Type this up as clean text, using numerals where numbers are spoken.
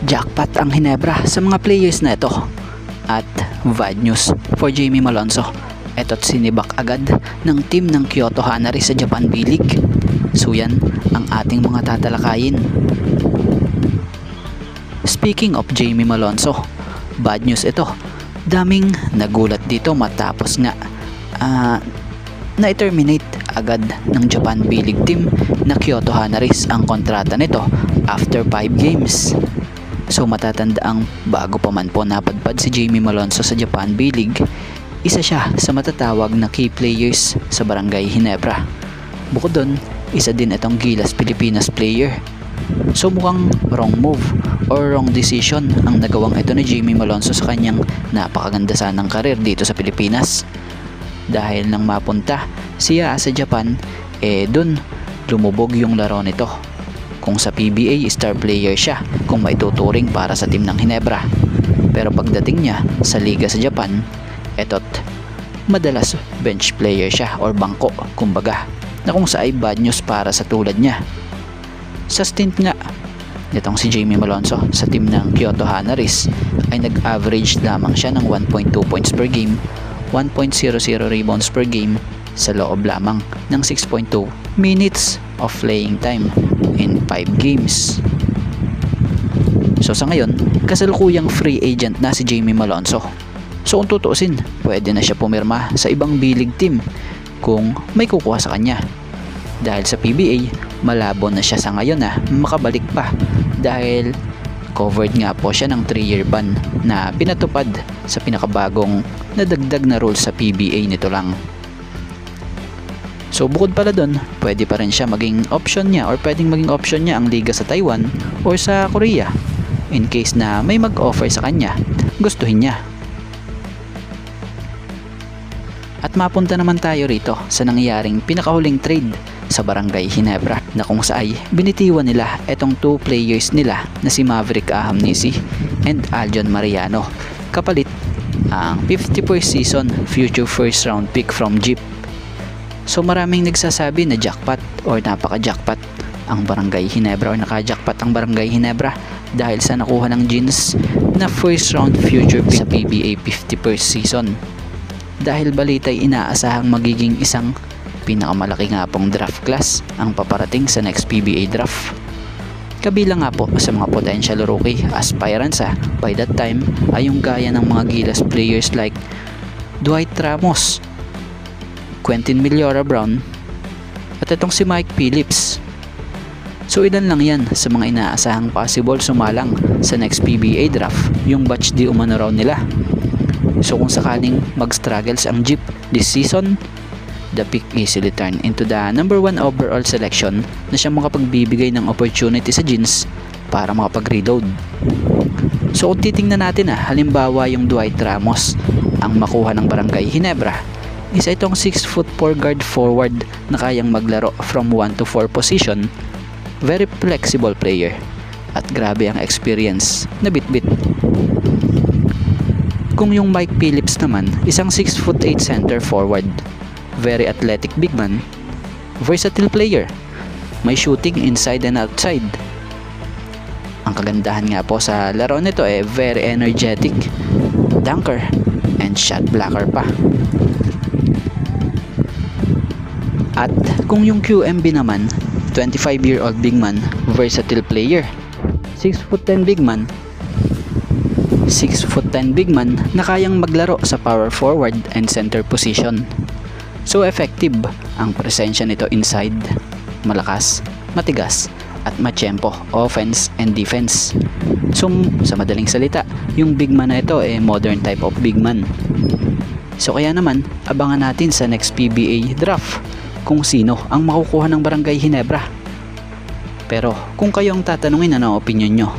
Jackpot ang Hinebra sa mga players na ito. At bad news for Jamie Malonzo. Eto't sinibak agad ng team ng Kyoto Hanari sa Japan B-League. So yan ang ating mga tatalakayin. Speaking of Jamie Malonzo, bad news ito. Daming nagulat dito matapos nga na-terminate agad ng Japan B-League team na Kyoto Hanaris ang kontrata nito after 5 games. So matatandaang bago pa man po napadpad si Jamie Malonzo sa Japan B-League, isa siya sa matatawag na key players sa Barangay Hinebra. Bukod doon, isa din itong Gilas Pilipinas player. So mukhang wrong move or wrong decision ang nagawang ito ni Jamie Malonzo sa kanyang napakaganda sanang karir dito sa Pilipinas. Dahil nang mapunta siya sa Japan, dun lumubog yung laro nito. Kung sa PBA, star player siya kung maituturing para sa team ng Hinebra. Pero pagdating niya sa liga sa Japan, etot madalas bench player siya or bangko kumbaga, na kung sa ay bad news para sa tulad niya. Sa stint nga nitong si Jamie Malonzo sa team ng Kyoto Hanaris ay nag-average lamang siya ng 1.2 points per game, 1.00 rebounds per game sa loob lamang ng 6.2 minutes of playing time in 5 games. So sa ngayon, kasalukuyang free agent na si Jamie Malonzo. So kung tutuusin, pwede na siya pumirma sa ibang B-League team kung may kukuha sa kanya. Dahil sa PBA, malabo na siya sa ngayon na makabalik pa dahil covered nga po siya ng 3-year ban na pinatupad sa pinakabagong nadagdag na rules sa PBA nito lang. So bukod pala doon, pwede pa rin siya maging option niya or pwedeng maging option niya ang liga sa Taiwan or sa Korea in case na may mag-offer sa kanya, gustuhin niya. At mapunta naman tayo rito sa nangyaring pinakahuling trade sa Barangay Hinebra na kung saay binitiwan nila etong 2 players nila na si Maverick Ahamnisi and Aljon Mariano kapalit ang 51st season future first round pick from Jeep. So maraming nagsasabi na jackpot or napaka-jackpot ang Barangay Hinebra or naka-jackpot ang Barangay Hinebra dahil sa nakuha ng Jeans na first round future pick sa PBA 51st season. Dahil balita'y inaasahang magiging isang pinakamalaki nga pong draft class ang paparating sa next PBA draft. Kabilang nga po sa mga potential rookie aspirants by that time ay yung gaya ng mga Gilas players like Dwight Ramos, Quentin Millora Brown at itong si Mike Phillips. So ilan lang yan sa mga inaasahang possible sumalang sa next PBA draft, yung batch di umano raw nila. So kung sakaling mag-struggles ang Jeep this season, the pick easily turn into the number 1 overall selection na siya makapagbibigay ng opportunity sa Jeans para makapag-reload. So kung titingnan natin halimbawa yung Dwight Ramos ang makuha ng Barangay Hinebra, isa itong 6'4" guard forward na kayang maglaro from 1 to 4 position, very flexible player at grabe ang experience na bit-bit. Kung yung Mike Phillips naman, isang 6'8" center forward, very athletic big man, versatile player, may shooting inside and outside. Ang kagandahan nga po sa laro nito very energetic, dunker, and shot blocker pa. At kung yung QMB naman, 25-year-old big man, versatile player, 6'10" big man, 6'10" big man na kayang maglaro sa power forward and center position. So effective ang presensya nito inside, malakas, matigas, at matsyempo offense and defense. So sa madaling salita, yung big man na ito modern type of big man. So kaya naman, abangan natin sa next PBA draft kung sino ang makukuha ng Barangay Hinebra. Pero kung kayo ang tatanungin, ano ang opinion nyo?